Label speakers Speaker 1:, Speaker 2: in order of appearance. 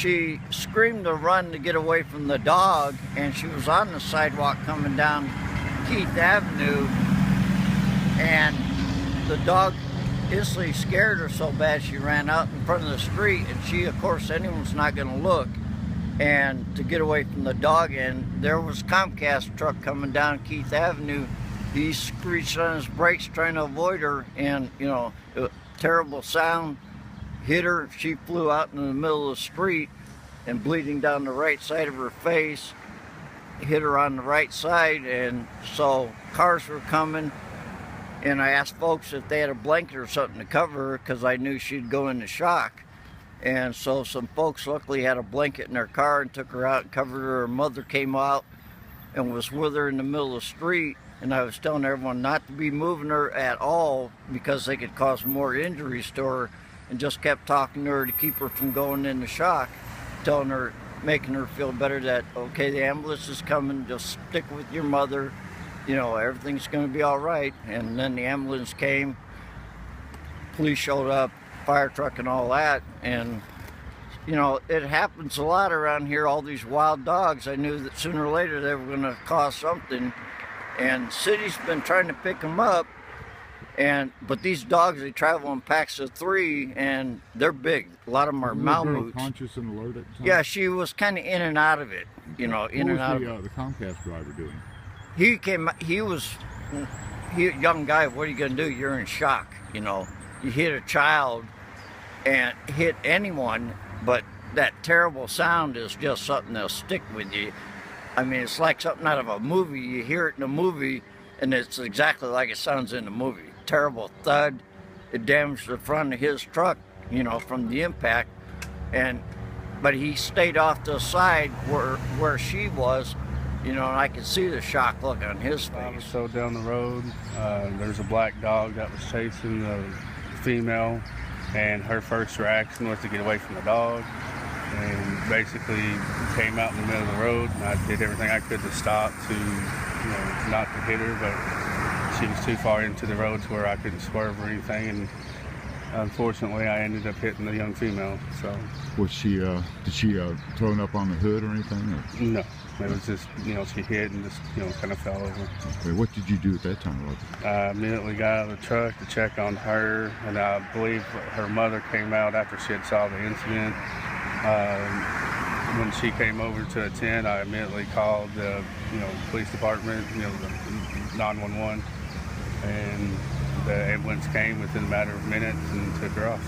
Speaker 1: she screamed to run to get away from the dog, and she was on the sidewalk coming down Keith Avenue, and the dog instantly scared her so bad she ran out in front of the street, and she, of course, anyone's not going to look, and to get away from the dog. And there was a Comcast truck coming down Keith Avenue. He screeched on his brakes trying to avoid her, and you know, a terrible sound hit her. She flew out in the middle of the street and bleeding down the right side of her face, hit her on the right side. And so cars were coming, and I asked folks if they had a blanket or something to cover her because I knew she'd go into shock. And so some folks luckily had a blanket in their car and took her out and covered her. Her mother came out and was with her in the middle of the street, and I was telling everyone not to be moving her at all because they could cause more injuries to her, and just kept talking to her to keep her from going into shock, telling her, making her feel better that, okay, the ambulance is coming, just stick with your mother, you know, everything's going to be all right. And then the ambulance came, police showed up, fire truck and all that. And you know, it happens a lot around here, all these wild dogs. I knew that sooner or later they were going to cause something, and city's been trying to pick them up. But these dogs, they travel in packs of 3, and they're big. A lot of them are Malamutes.
Speaker 2: Conscious and alert at the time?
Speaker 1: Yeah, she was kind of in and out of it, you know, in and out of it.
Speaker 2: What was the Comcast driver doing?
Speaker 1: He was a young guy. What are you going to do? You're in shock, you know. You hit a child and hit anyone, but that terrible sound is just something that'll stick with you. I mean, it's like something out of a movie. You hear it in a movie, and it's exactly like it sounds in the movie. Terrible thud. It damaged the front of his truck, you know, from the impact. But he stayed off to the side where she was, you know, and I could see the shock look on his face.
Speaker 3: So down the road, there's a black dog that was chasing the female, and her first reaction was to get away from the dog, and basically came out in the middle of the road, and I did everything I could to stop, to, you know, not to hit her, but she was too far into the road to where I couldn't swerve or anything, and unfortunately I ended up hitting the young female. So
Speaker 2: was she did she thrown up on the hood or anything, or?
Speaker 3: No, it was just, you know, she hit and just, you know, kind of fell over.
Speaker 2: Okay, what did you do at that time, Roger?
Speaker 3: I immediately got out of the truck to check on her, and I believe her mother came out after she had saw the incident. When she came over to attend, I immediately called the, you know, police department, you know, the 911, and the ambulance came within a matter of minutes and took her off.